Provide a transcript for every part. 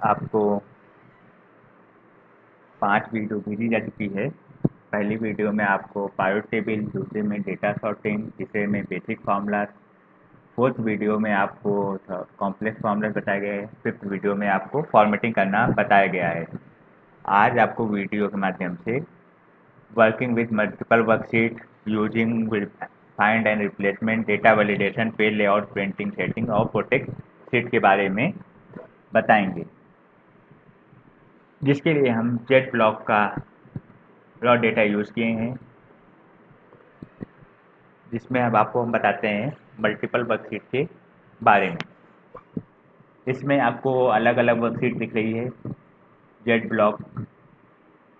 आपको 5 वीडियो भेजी जा चुकी है। पहली वीडियो में आपको पायोट टेबल, दूसरे में डेटा सॉर्टिंग, तीसरे में बेसिक फार्मूलाज, फोर्थ वीडियो में आपको कॉम्प्लेक्स फार्मूलाज बताए गए हैं, फिफ्थ वीडियो में आपको फॉर्मेटिंग करना बताया गया है। आज आपको वीडियो के माध्यम से working with multiple worksheet using find and replacement, data validation, page layout, printing, setting और प्रोटेक्ट शीट के बारे में बताएंगे, जिसके लिए हम जेट ब्लॉक का रॉ डेटा यूज़ किए हैं, जिसमें अब आपको हम बताते हैं मल्टीपल वर्कशीट के बारे में। इसमें आपको अलग अलग वर्कशीट दिख रही है। जेट ब्लॉक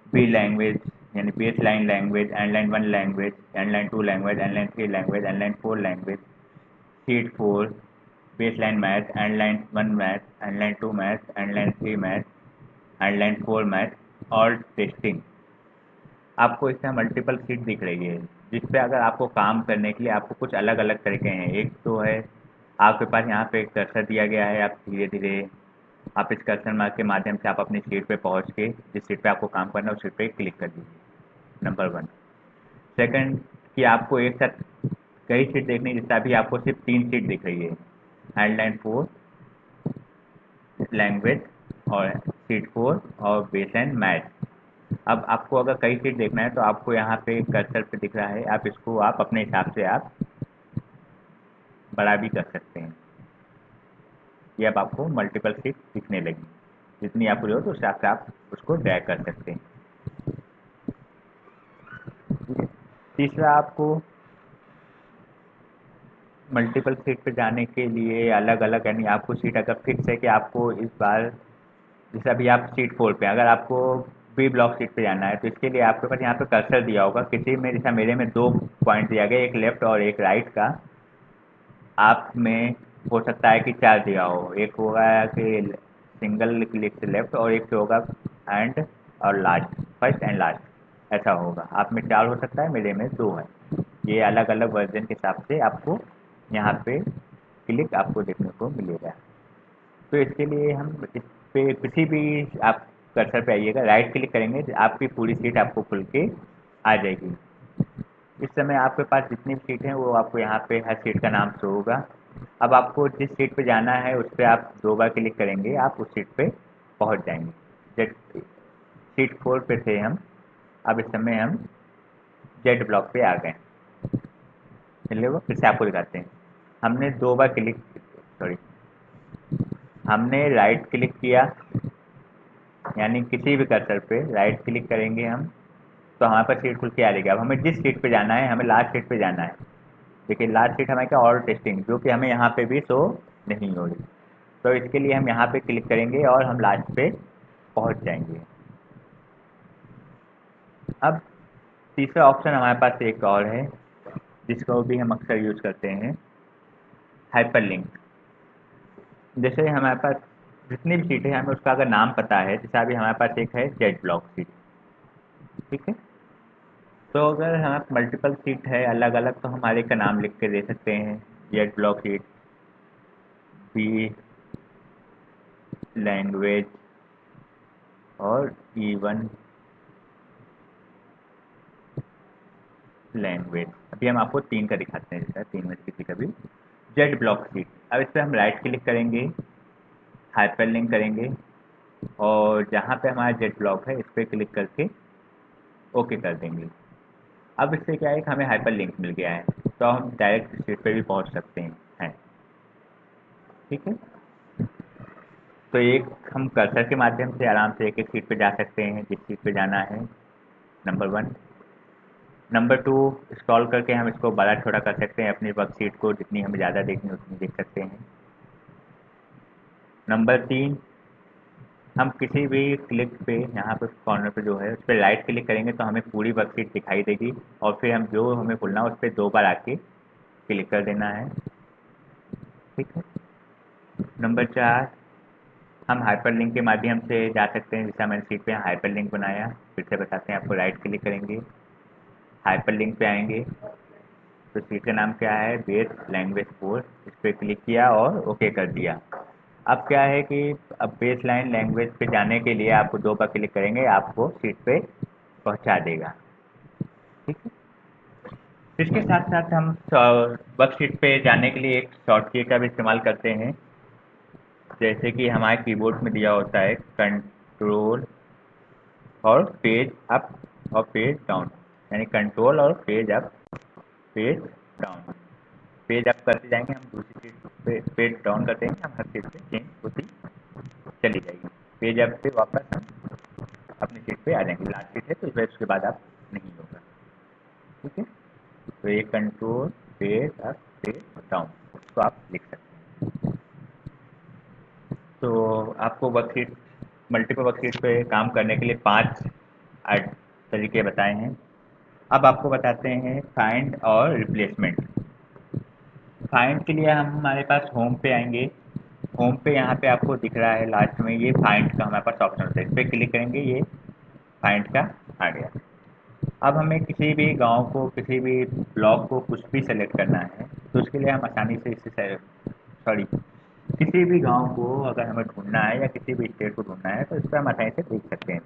बी लैंग्वेज यानी base line language, endline 1 language, endline 2 language, endline 3 language, endline 4 language, sheet 4 base line math, endline 1 math, endline 2 math, endline 3 math, endline 4 math और टेस्टिंग। आपको इसमें मल्टीपल शीट दिख रही है, जिसपे अगर आपको काम करने के लिए आपको कुछ अलग अलग तरीके हैं। एक तो है आपके पास यहाँ पे एक कर्सर दिया गया है, आप धीरे धीरे आप इस कर्सर मार्क के माध्यम से आप अपनी शीट पे पहुँच के जिस शीट पे आपको काम करना है उस शीट पे क्लिक कर दीजिए, नंबर 1। सेकंड कि आपको एक साथ कई शीट देखनी है, जिससे अभी आपको सिर्फ 3 शीट दिख रही है, हेडलाइन 4 लैंग्वेज और शीट 4 और बेस एंड मैथ। अब आपको अगर कई शीट देखना है तो आपको यहाँ पे कर्सर पे दिख रहा है, आप इसको आप अपने हिसाब से आप बड़ा भी कर सकते हैं। ये अब आपको मल्टीपल शीट दिखने लगी, जितनी आपको जरूरत है उस हिसाब से आप उसको ड्रैग कर सकते हैं। ठीक है। तीसरा, आपको मल्टीपल शीट पे जाने के लिए अलग अलग यानी आपको शीट अगर फिक्स है कि आपको इस बार, जैसे अभी आप शीट 4 पे अगर आपको बी ब्लॉक शीट पे जाना है तो इसके लिए आपके पास यहाँ पे कर्सर दिया होगा किसी में, जैसा मेरे में 2 पॉइंट दिया गया, एक लेफ्ट और एक राइट का। आप में हो सकता है कि 4 दिया हो, एक होगा कि सिंगल क्लिक से लेफ्ट और एक से होगा एंड और लास्ट, फर्स्ट एंड लास्ट ऐसा होगा। आप में 4 हो सकता है, मेरे में 2 है। ये अलग अलग वर्जन के हिसाब से आपको यहाँ पे क्लिक आपको देखने को मिलेगा। तो इसके लिए हम इस पे किसी भी आप कर्सर पे आइएगा, राइट क्लिक करेंगे तो आपकी पूरी सीट आपको खुल के आ जाएगी। इस समय आपके पास जितनी भी सीट हैं वो आपको यहाँ पे हर सीट का नाम शो होगा। अब आपको जिस सीट पे जाना है उस पर आप 2 बार क्लिक करेंगे, आप उस सीट पे पहुँच जाएंगे। जेट सीट 4 पे थे हम, अब इस समय हम जेट ब्लॉक पे आ गए। चलिए वो फिर से आपको दिखाते हैं। हमने 2 बार क्लिक, सॉरी, हमने राइट क्लिक किया, यानी किसी भी कर्सर पे राइट क्लिक करेंगे हम तो हमारे पास सीट खुल के आ जाएगी। अब हमें जिस सीट पे जाना है, हमें लास्ट सीट पे जाना है। देखिए लास्ट सीट हमारे क्या, और टेस्टिंग, जो कि हमें यहाँ पे भी शो नहीं हो रही। तो इसके लिए हम यहाँ पे क्लिक करेंगे और हम लास्ट पे पहुँच जाएंगे। अब तीसरा ऑप्शन हमारे पास एक और है, जिसको भी हम अक्सर यूज करते हैं, हाइपरलिंक। जैसे हमारे पास जितनी भी सीटें हैं हमें उसका अगर नाम पता है, जैसे अभी हमारे पास एक है जेट ब्लॉक सीट, ठीक है। तो अगर हमारे मल्टीपल सीट है अलग अलग तो हम हर एक का नाम लिख के दे सकते हैं, Z block seat, B language और E1 लैंग्वेज। अभी हम आपको 3 का दिखाते हैं, जैसा 3 में से किसी का भी। जेट ब्लॉक सीट, अब इस पर हम राइट क्लिक करेंगे, हाइपर लिंक करेंगे और जहाँ पे हमारा जेट ब्लॉक है इस पर क्लिक करके ओके कर देंगे। अब इससे क्या है कि हमें हाइपर लिंक मिल गया है, तो हम डायरेक्ट सीट पे भी पहुँच सकते हैं। ठीक है। तो एक हम कर्सर के माध्यम से आराम से एक एक सीट पे जा सकते हैं जिस सीट पे जाना है, नंबर 1। नंबर 2, स्क्रॉल करके हम इसको बड़ा छोटा कर सकते हैं, अपनी वर्कशीट को जितनी हमें ज़्यादा देखनी उतनी देख सकते हैं। नंबर 3, हम किसी भी क्लिक पे यहाँ पे कॉर्नर पे जो है उस पर राइट क्लिक करेंगे तो हमें पूरी वर्कशीट दिखाई देगी और फिर हम जो हमें खुलना है उस पर 2 बार आके क्लिक कर देना है। ठीक है। नंबर 4, हम हाइपरलिंक के माध्यम से जा सकते हैं, जैसे मैंने सीट पे हाइपरलिंक बनाया, फिर से बताते हैं आपको। राइट क्लिक करेंगे, हाइपरलिंक पे आएंगे, तो सीट का नाम क्या है, बेस लैंग्वेज 4, इस पर क्लिक किया और ओके कर दिया। अब क्या है कि अब बेस लाइन लैंग्वेज पे जाने के लिए आपको दो बार क्लिक करेंगे, आपको सीट पे पहुंचा देगा। ठीक है। इसके साथ साथ हम वर्कशीट पे जाने के लिए एक शॉर्टकी का भी इस्तेमाल करते हैं। जैसे कि हमारे कीबोर्ड में दिया होता है कंट्रोल और पेज अप और पेज डाउन, यानी कंट्रोल और page up page down. Page up करते जाएंगे हम दूसरी सीट पे, पेज डाउन करते हैं हम हर सीट पे चेंज होती चली जाएगी। पेज अप पे वापस हम अपनी सीट पे आ जाएंगे, लास्ट सीट है तो फिर उसके बाद आप नहीं होगा। ठीक है। तो ये control page up page down तो आप लिख सकते हैं। तो आपको वर्कशीट मल्टीपल वर्कशीट पे काम करने के लिए 5 तरीके बताए हैं। अब आपको बताते हैं फाइंड और रिप्लेसमेंट। फाइंड के लिए हम हमारे पास होम पे आएंगे। होम पे यहाँ पे आपको दिख रहा है लास्ट में ये फाइंड का हमारे पास ऑप्शन होता है, इस पर क्लिक करेंगे ये फाइंड का आ गया। अब हमें किसी भी गांव को किसी भी ब्लॉक को कुछ भी सेलेक्ट करना है तो उसके लिए हम आसानी से इसे सॉरी किसी भी गांव को अगर हमें ढूंढना है या किसी भी स्टेट को ढूंढना है तो इस पर हम आसानी से देख सकते हैं।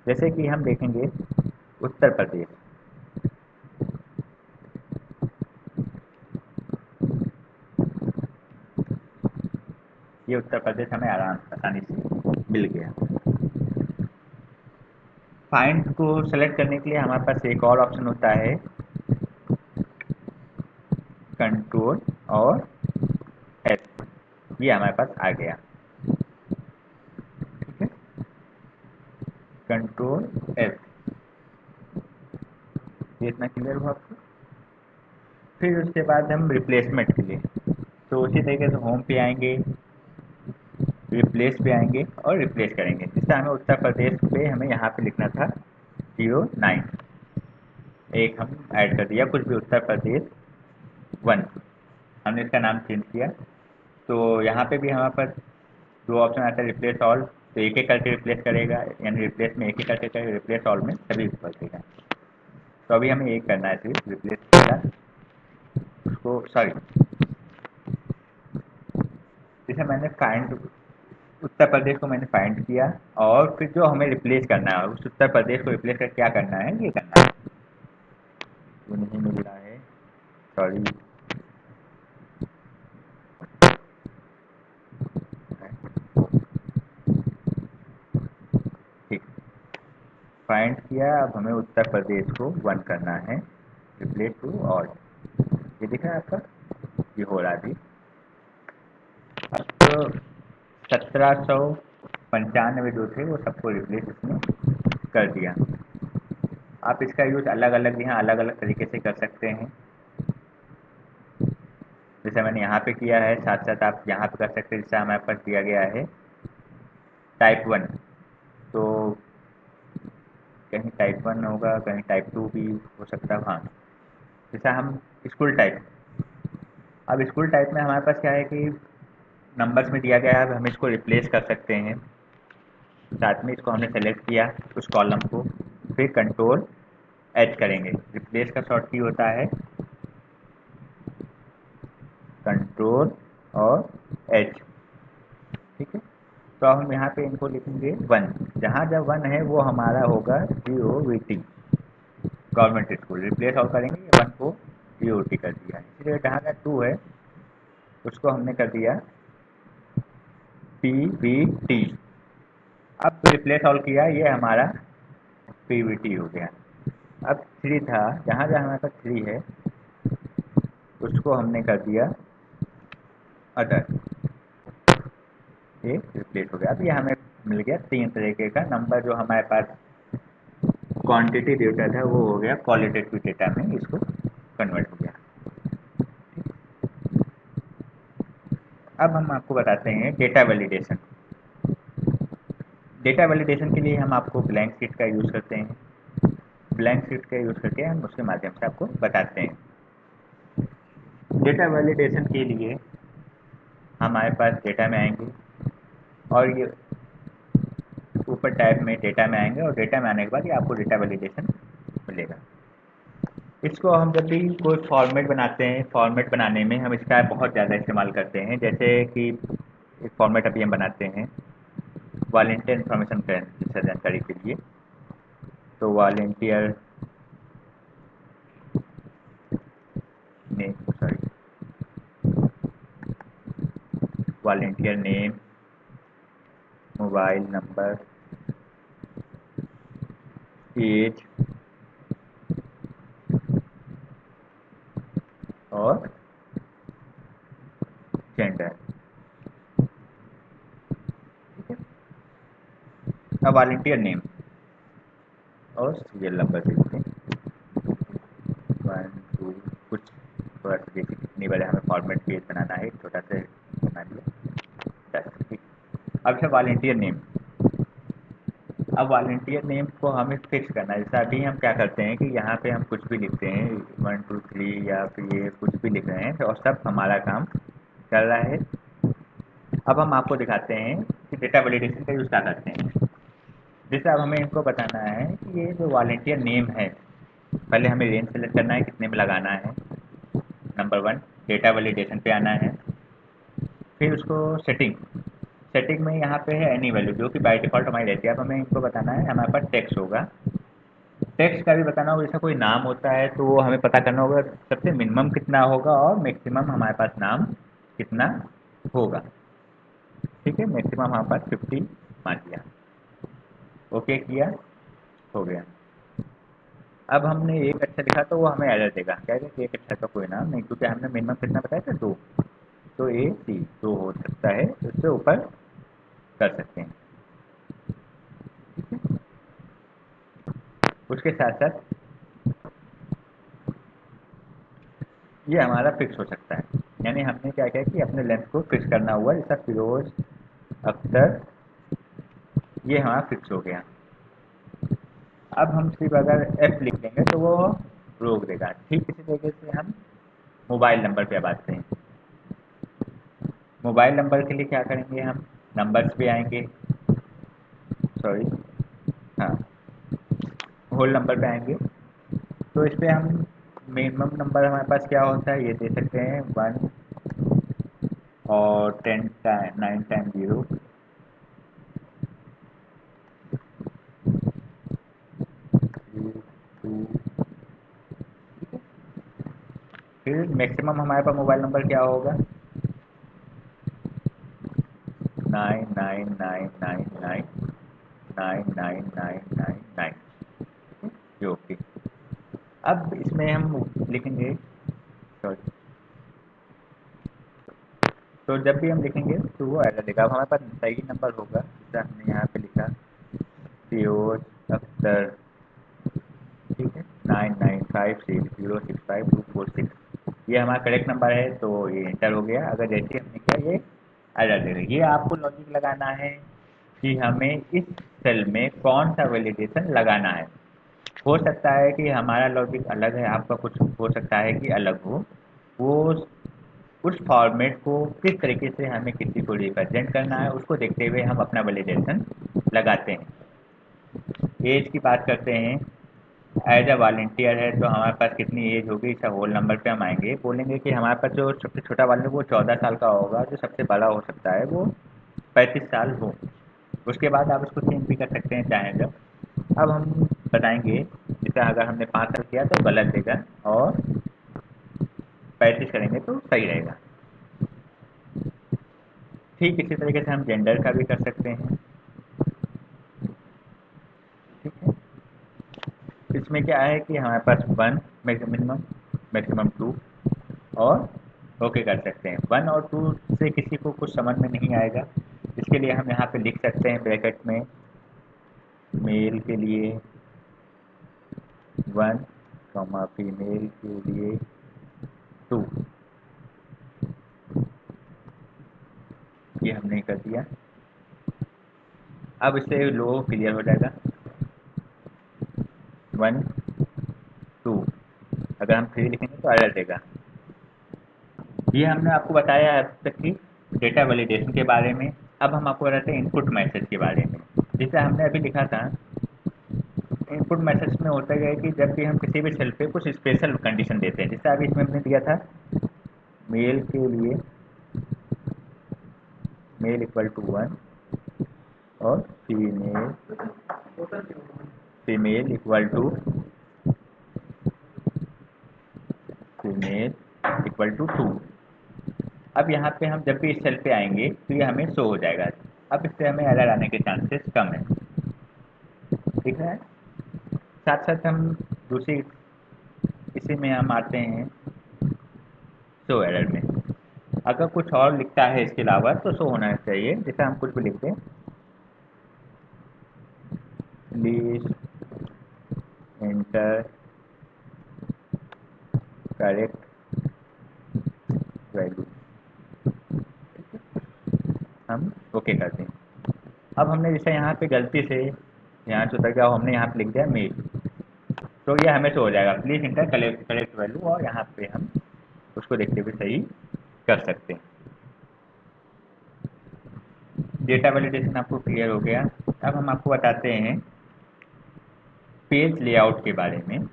जैसे कि हम देखेंगे उत्तर प्रदेश। ये उत्तर प्रदेश हमें आराम आसानी से मिल गया। फाइंड को सेलेक्ट करने के लिए हमारे पास एक और ऑप्शन होता है कंट्रोल और एस, ये हमारे पास आ गया। ठीक है। कंट्रोल एस, ये इतना क्लियर हुआ आपको। फिर उसके बाद हम रिप्लेसमेंट के लिए तो उसी तरीके से होम पे आएंगे, रिप्लेस पे आएंगे और रिप्लेस करेंगे। जिससे हमें उत्तर प्रदेश पे हमें यहाँ पे लिखना था 09, एक हम ऐड कर दिया कुछ भी उत्तर प्रदेश 1, हमने इसका नाम चेंज किया। तो यहाँ पे भी हमारे पास दो ऑप्शन आता है रिप्लेस ऑल, तो एक एक करके रिप्लेस करेगा, यानी रिप्लेस में एक एक करके करेगा, रिप्लेस ऑल में सभी बदलेगा। तो अभी हमें एक करना है सिर्फ रिप्लेस करेगा उसको, सॉरी जैसे मैंने फाइंड उत्तर प्रदेश को मैंने फाइंड किया और फिर जो हमें रिप्लेस करना है उस उत्तर प्रदेश को रिप्लेस कर क्या करना है ये करना है। वो नहीं मिल रहा है, सॉरी। ठीक, फाइंड किया, अब हमें उत्तर प्रदेश को 1 करना है, रिप्लेस टू ऑल। ये दिख रहा है आपका, ये हो रहा है। अब तो 1795 जो थे वो सबको रिप्लेस इसमें कर दिया। आप इसका यूज़ अलग अलग यहाँ अलग अलग तरीके से कर सकते हैं। जैसे मैंने यहाँ पे किया है, साथ साथ आप यहाँ पे कर सकते हैं। जैसे हमारे पास दिया गया है टाइप 1, तो कहीं टाइप 1 होगा, कहीं टाइप 2 भी हो सकता है। हाँ, जैसा हम स्कूल टाइप, अब स्कूल टाइप में हमारे पास क्या है कि नंबर्स में दिया गया है, अब हम इसको रिप्लेस कर सकते हैं। साथ में इसको हमने सेलेक्ट किया उस कॉलम को, फिर कंट्रोल एच करेंगे। रिप्लेस का शॉर्ट की होता है कंट्रोल और एच। ठीक है। तो अब हम यहाँ पे इनको लिखेंगे 1, जहाँ जब 1 है वो हमारा होगा GOVT, गवर्नमेंट स्कूल। रिप्लेस और करेंगे, 1 को GOT कर दिया, इसलिए जहाँ का 2 है उसको हमने कर दिया PVT। अब रिप्लेस ऑल किया, ये हमारा PVT हो गया। अब 3 था, जहाँ जहाँ हमारे पास 3 है उसको हमने कर दिया अदर, ये रिप्लेस हो गया। अब ये हमें मिल गया 3 तरीके का नंबर। जो हमारे पास क्वांटिटी डेटा था वो हो गया क्वालिटेटिव डेटा में, इसको कन्वर्ट हो गया। अब हम आपको बताते हैं डेटा वैलिडेशन। डेटा वैलिडेशन के लिए हम आपको ब्लैंक शीट का यूज़ करते हैं। ब्लैंक शीट का यूज़ करके हम उसके माध्यम से आपको बताते हैं। डेटा वैलिडेशन के लिए हमारे पास डेटा में आएंगे और ये ऊपर टैब में डेटा में आएंगे और डेटा में आने के बाद ये आपको डेटा वैलिडेशन मिलेगा। इसको हम जब भी कोई फॉर्मेट बनाते हैं, फॉर्मेट बनाने में हम इसका बहुत ज़्यादा इस्तेमाल करते हैं। जैसे कि एक फॉर्मेट अभी हम बनाते हैं वॉलंटियर इन्फॉर्मेशन जानकारी के लिए। तो volunteer name, sorry, volunteer name, mobile number, age और जेंडर। ठीक है। अब वॉलंटियर नेम और सीरियल नंबर देखते हैं। 1 2 कुछ थोड़ा सा देखिए कितनी बड़े हमें फॉर्मेट पेज बनाना है, छोटा सा बना लिया 10। ठीक। अब है वॉलंटियर नेम। अब वॉलंटियर नेम को हमें फिक्स करना है। जैसे अभी हम क्या करते हैं कि यहाँ पे हम कुछ भी लिखते हैं 1 2 3 या फिर ये कुछ भी लिख रहे हैं और सब हमारा काम चल रहा है। अब हम आपको दिखाते हैं कि डेटा वैलिडेशन का यूज़ क्या करते हैं। जैसे अब हमें इनको बताना है कि ये जो वॉलंटियर नेम है, पहले हमें रेंज सेलेक्ट करना है कितने में लगाना है। नंबर 1 डेटा वैलिडेशन पे आना है। फिर उसको सेटिंग, सेटिंग में यहाँ पे है एनी वैल्यू जो कि बाय डिफ़ॉल्ट हमारी रहती है। अब हमें इनको बताना है, हमारे पास टेक्स्ट होगा, टेक्स्ट का भी बताना होगा। जैसा कोई नाम होता है तो वो हमें पता करना होगा सबसे मिनिमम कितना होगा और मैक्सिमम हमारे पास नाम कितना होगा। ठीक है, मैक्सिमम हमारे पास 50 मान लिया, ओके किया, हो गया। अब हमने एक अच्छा लिखा तो वो हमें एरर देगा, क्या है कि एक अच्छा का कोई नाम नहीं, क्योंकि हमने मिनिमम कितना बताया था 2। तो ए सी 2 हो सकता है, उससे ऊपर कर सकते हैं। उसके साथ साथ ये हमारा फिक्स हो सकता है। यानी हमने क्या किया कि अपने लेंथ को फिक्स करना हुआ, जैसा फिरोज अख्तर, ये हमारा फिक्स हो गया। अब हम सिर्फ अगर एफ लिख देंगे तो वो रोक देगा। ठीक इसी तरीके से हम मोबाइल नंबर पे अब आते हैं। मोबाइल नंबर के लिए क्या करेंगे, हम नंबर्स पे आएंगे, सॉरी, हाँ, होल नंबर पे आएंगे। तो इस पे हम मिनिमम नंबर हमारे पास क्या होता है ये दे सकते हैं 1 और 10 टाइम 9 टाइम 0, फिर मैक्सिमम हमारे पास मोबाइल नंबर क्या होगा 999999999। जो ओके। अब इसमें हम लिखेंगे, सॉरी, तो जब भी हम लिखेंगे तो वो एरर देगा। अब हमारे पास सही नंबर होगा, जैसा हमने यहाँ पे लिखा फिरोज अख्तर, ठीक है, 9956065246, ये हमारा करेक्ट नंबर है तो ये इंटर हो गया। अगर जैसे हमने किया ये एरर दे देगा। ये आपको लॉजिक लगाना है कि हमें इस सेल में कौन सा वैलिडेशन लगाना है। हो सकता है कि हमारा लॉजिक अलग है, आपका कुछ हो सकता है कि अलग हो। वो उस फॉर्मेट को किस तरीके से हमें किसी को रिप्रेजेंट करना है उसको देखते हुए हम अपना वैलिडेशन लगाते हैं। एज की बात करते हैं, एज अ वॉलंटियर है तो हमारे पास कितनी एज होगी, इसका होल नंबर पे हम आएंगे, बोलेंगे कि हमारे पास जो सबसे छोटा वाला वो 14 साल का होगा, जो सबसे बड़ा हो सकता है वो 35 साल हो। उसके बाद आप उसको चेंज भी कर सकते हैं चाहें जब। अब हम बताएंगे, जैसे अगर हमने 5 साल किया तो गलत देगा और 35 करेंगे तो सही रहेगा। ठीक इसी तरीके से हम जेंडर का भी कर सकते हैं। ठीक है, इसमें क्या है कि हमारे पास 1 मिनिमम, मैक्सिमम 2 और ओके कर सकते हैं। 1 और 2 से किसी को कुछ समझ में नहीं आएगा, इसके लिए हम यहाँ पे लिख सकते हैं ब्रैकेट में मेल के लिए 1, फीमेल के लिए 2। ये हमने कर दिया। अब इससे लो क्लियर हो जाएगा 1 2। अगर हम 3 लिखेंगे तो एरर देगा। ये हमने आपको बताया है अब तक की डेटा वैलिडेशन के बारे में। अब हम आपको बताते हैं इनपुट मैसेज के बारे में। जैसे हमने अभी लिखा था, इनपुट मैसेज में होता है कि जब भी हम किसी भी सेल पे कुछ स्पेशल कंडीशन देते हैं, जैसे अभी इसमें हमने दिया था मेल के लिए मेल इक्वल टू 1 और female equal to female equal to 2। अब यहाँ पे हम जब भी इस सेल पे आएंगे तो ये हमें शो हो जाएगा। अब इससे हमें एरर आने के चांसेस कम है। ठीक है, साथ साथ हम दूसरी इसी में हम आते हैं शो एरर में। अगर कुछ और लिखता है इसके अलावा तो शो होना चाहिए। जैसे हम कुछ भी लिखते हैं, प्लीज एंटर करेक्ट वैल्यू, हम ओके करते हैं। अब हमने जैसे यहाँ पे गलती से यहाँ जो था हमने यहाँ पे लिख दिया मेल, तो ये हमें शो हो जाएगा please inter correct correct value, और यहाँ पे हम उसको देखते हुए सही कर सकते हैं। डेटा वैलिडेशन आपको क्लियर हो गया। अब हम आपको बताते हैं पेज लेआउट के बारे में।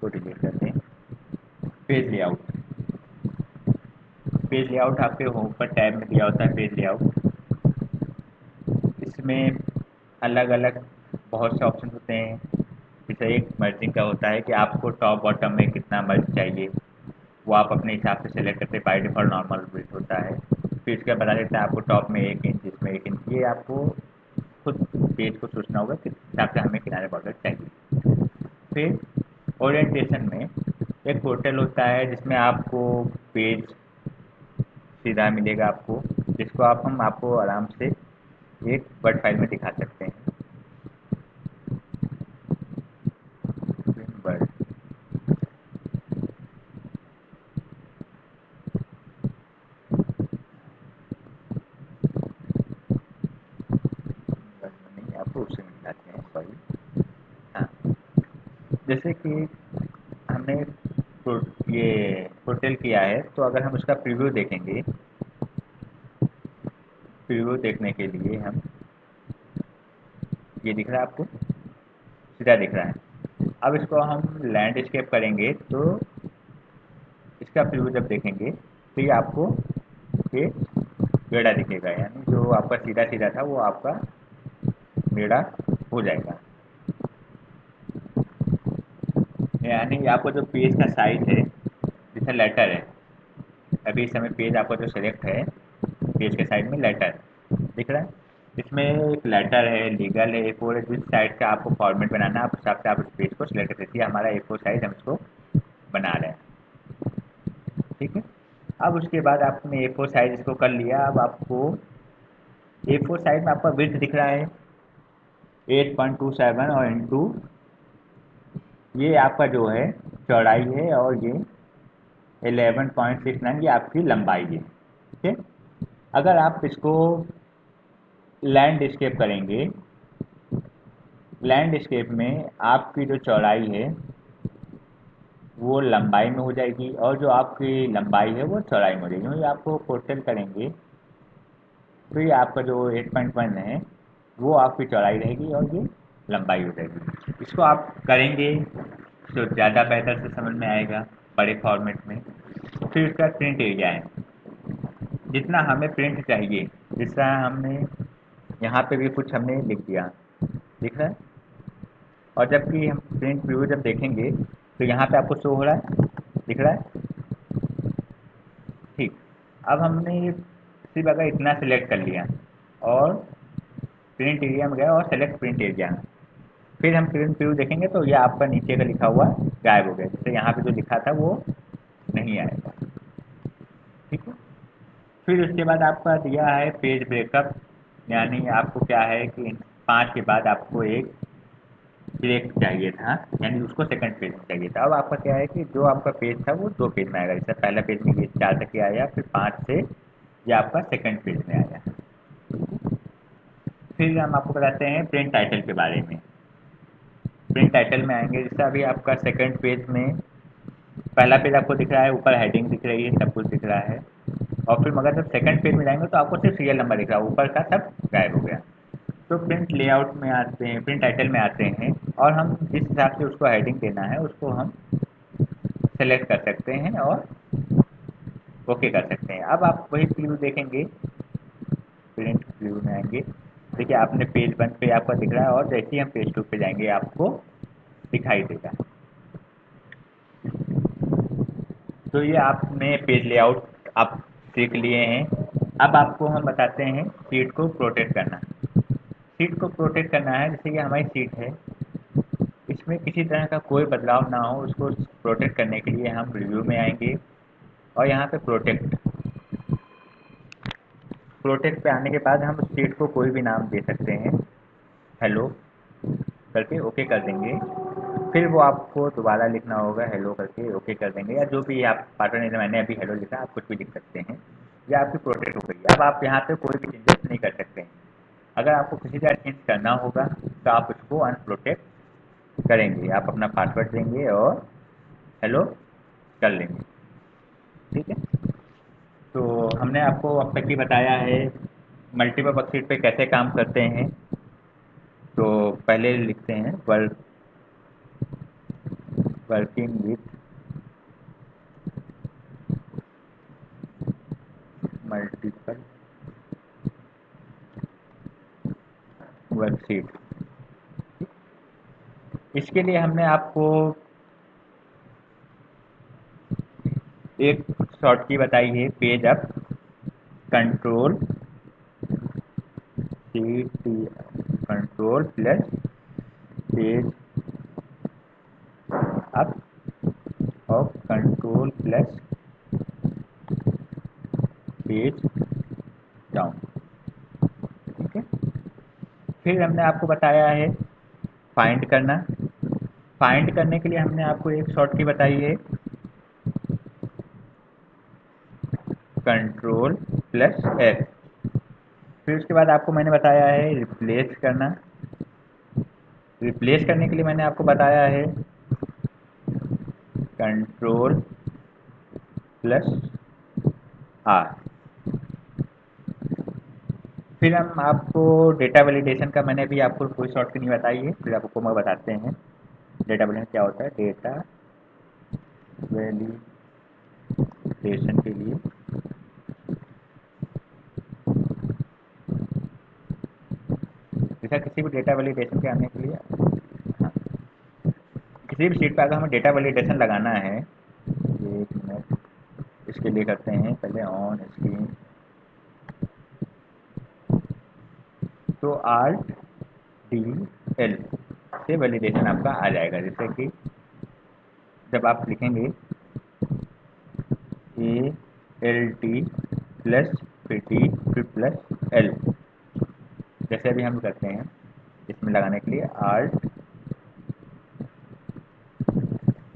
तो डिलीट करते हैं पेज लेआउट। पेज लेआउट आपके होम पर टैब में दिया होता है पेज लेआउट। इसमें अलग अलग बहुत से ऑप्शन होते हैं। जैसे एक मर्जिंग का होता है कि आपको टॉप बॉटम में कितना मर्ज चाहिए, वो आप अपने हिसाब से सेलेक्ट करते हैं। बाई डिफॉल्ट नॉर्मल विड्थ होता है। फिर उसके बाद बता देता है आपको टॉप में 1 इंच, इसमें 1 इंच। ये आपको खुद पेज को सोचना होगा किस हिसाब से हमें किनारे बॉर्डर चाहिए। फिर ओरिएंटेशन में एक पोर्टल होता है जिसमें आपको पेज सीधा मिलेगा आपको, जिसको हम आपको आराम से एक वर्ड फाइल में दिखा सकते हैं। वर्ड नहीं, आपको उससे मिल जाते हैं, सॉरी। हाँ, जैसे कि हमने ये होटल किया है, तो अगर हम उसका प्रीव्यू देखेंगे, प्रीव्यू देखने के लिए हम ये दिख रहा है आपको, सीधा दिख रहा है। अब इसको हम लैंडस्केप करेंगे तो इसका प्रीव्यू जब देखेंगे तो ये आपको ये बेड़ा दिखेगा, यानी जो आपका सीधा सीधा था वो आपका बेड़ा हो जाएगा। यानी आपको जो पेज का साइज है, जैसे लेटर है, अभी इस समय पेज आपका जो सिलेक्ट है, पेज के साइड में लेटर दिख रहा है। इसमें एक लेटर है, लीगल है, एक और जिस साइड का आपको फॉर्मेट बनाना है आप हिसाब से आप उस पेज को सिलेक्ट कर दीजिए। हमारा A4 साइज हम इसको बना रहे हैं। ठीक है, अब उसके बाद आपने A4 साइज इसको कर लिया। अब आपको A4 साइज में आपका विड्थ दिख रहा है 8.27 और इंटू ये आपका जो है चौड़ाई है, और ये 11.69 ये आपकी लंबाई है। ठीक है, अगर आप इसको लैंडस्केप करेंगे, लैंडस्केप में आपकी जो चौड़ाई है वो लंबाई में हो जाएगी, और जो आपकी लंबाई है वो चौड़ाई में हो जाएगी। ये आपको पोर्ट्रेट करेंगे तो ये आपका जो 8.1 है वो आपकी चौड़ाई रहेगी और ये लंबाई हो जाएगी। इसको आप करेंगे तो ज़्यादा बेहतर से समझ में आएगा बड़े फॉर्मेट में। फिर इसका प्रिंट एरिया है, जितना हमें प्रिंट चाहिए, जितना हमने यहाँ पे भी कुछ हमने लिख दिया, दिख रहा है। और जबकि हम प्रिंट व्यू जब देखेंगे तो यहाँ पे आपको शो हो रहा है, दिख रहा है। ठीक, अब हमने सिर्फ अगर इतना सेलेक्ट कर लिया और प्रिंट एरिया में गए और सेलेक्ट प्रिंट एरिया, फिर हम प्रिंट व्यू देखेंगे तो ये आपका नीचे का लिखा हुआ गायब हो गया। जैसे यहाँ पे जो लिखा था वो नहीं आएगा। ठीक है, फिर उसके बाद आपका दिया है पेज ब्रेकअप, यानी आपको क्या है कि 5 के बाद आपको एक ब्रेक चाहिए था, यानी उसको सेकंड पेज में चाहिए था। अब आपका क्या है कि जो आपका पेज था वो 2 पेज में आएगा। जैसे पहला पेज में ये 4 तक के आया, फिर 5 से ये आपका सेकंड पेज में आया। फिर हम आपको बताते हैं प्रिंट टाइटल के बारे में। प्रिंट टाइटल में आएंगे, जैसे अभी आपका सेकंड पेज में पहला पेज आपको दिख रहा है, ऊपर हेडिंग दिख रही है, सब कुछ दिख रहा है। और फिर मगर जब सेकंड पेज में जाएंगे तो आपको सिर्फ सीरियल नंबर दिख रहा है, ऊपर का सब गायब हो गया। तो प्रिंट लेआउट में आते हैं, प्रिंट टाइटल में आते हैं, और हम जिस हिसाब से उसको हेडिंग देना है उसको हम सेलेक्ट कर सकते हैं और ओके कर सकते हैं। अब आप वही प्रीव्यू देखेंगे प्रीव्यू में आएंगे। देखिए आपने पेज 1 पे आपका दिख रहा है और जैसे ही हम पेज 2 पे जाएंगे आपको दिखाई देगा। तो ये आपने पेज लेआउट आप सीख लिए हैं। अब आपको हम बताते हैं शीट को प्रोटेक्ट करना। शीट को प्रोटेक्ट करना है, जैसे कि हमारी शीट है, इसमें किसी तरह का कोई बदलाव ना हो, उसको प्रोटेक्ट करने के लिए हम रिव्यू में आएंगे और यहाँ पे प्रोटेक्ट प्रोटेक्ट पे आने के बाद हम शीट को कोई भी नाम दे सकते हैं, हेलो करके ओके कर देंगे। फिर वो आपको दोबारा लिखना होगा हेलो करके ओके कर देंगे, या जो भी आप पार्टनर ने मैंने अभी हेलो लिखा आप कुछ भी लिख सकते हैं। या आपकी प्रोटेक्ट हो गई। अब आप यहाँ पे कोई भी चेंजेस नहीं कर सकते हैं। अगर आपको किसी तरह चेंज करना होगा तो आप उसको अनप्रोटेक्ट करेंगे, आप अपना पासवर्ड देंगे और हेलो कर लेंगे। ठीक है। तो हमने आपको अब तक ही बताया है मल्टीपल वर्कशीट पे कैसे काम करते हैं। तो पहले लिखते हैं वर्किंग विथ मल्टीपल वर्कशीट। इसके लिए हमने आपको एक शॉर्ट की बताई है, page up control C T control plus page up और कंट्रोल प्लस पेज डाउन। ठीक है। फिर हमने आपको बताया है फाइंड करना। फाइंड करने के लिए हमने आपको एक शॉर्ट की बताई है, कंट्रोल प्लस एफ। फिर उसके बाद आपको मैंने बताया है रिप्लेस करना। रिप्लेस करने के लिए मैंने आपको बताया है कंट्रोल प्लस आर। फिर हम आपको डेटा वैलिडेशन का मैंने भी आपको कोई शॉर्ट नहीं बताई है, फिर आपको मैं बताते हैं डेटा वैलिडेशन क्या होता है। डेटा वैलिडेशन के लिए जैसा किसी भी डेटा वैलिडेशन के आने के लिए, हाँ, किसी भी शीट पर अगर हमें डेटा वैलिडेशन लगाना है, एक मिनट, इसके लिए करते हैं पहले ऑन स्क्रीन। तो आल्ट डी एल से वैलिडेशन आपका आ जाएगा। जैसे कि जब आप लिखेंगे ए एल टी प्लस फिर टी फिर प्लस एल, जैसे अभी हम करते हैं इसमें लगाने के लिए alt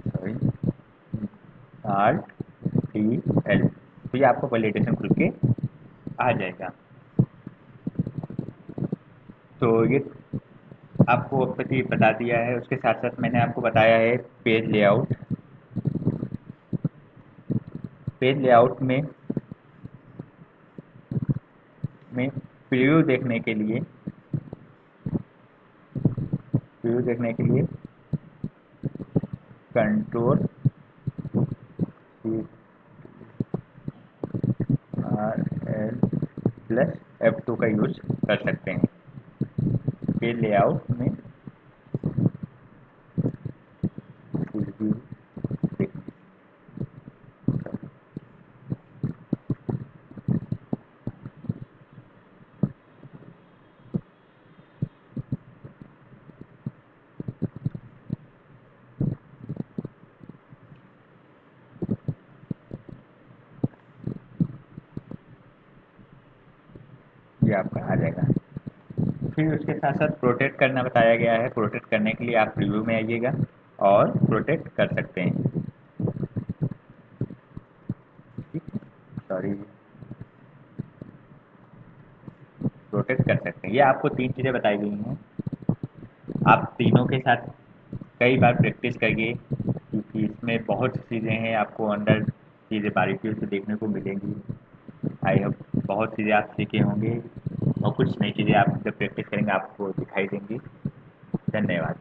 sorry alt T L, तो ये आपको वैलिडेशन खुल के आ जाएगा। तो ये आपको अब तक ये बता दिया है। उसके साथ साथ मैंने आपको बताया है पेज लेआउट। पेज लेआउट में प्रीव्यू देखने के लिए control R L plus F2 का यूज कर सकते हैं पेज लेआउट में प्रीव्यू देखने। ये आपका आ जाएगा। फिर उसके साथ साथ प्रोटेक्ट करना बताया गया है। प्रोटेक्ट करने के लिए आप प्रीव्यू में आइएगा और प्रोटेक्ट कर सकते हैं। ठीक, सॉरी, प्रोटेक्ट कर सकते हैं। ये आपको 3 चीज़ें बताई गई हैं। आप तीनों के साथ कई बार प्रैक्टिस करिए, क्योंकि इसमें बहुत सी चीज़ें हैं, आपको अंदर चीज़ें बारीकियों से देखने को मिलेंगी। आई होप बहुत चीज़ें आप सीखे होंगे और कुछ नई चीज़ें आप जब प्रैक्टिस करेंगे आपको दिखाई देंगी। धन्यवाद।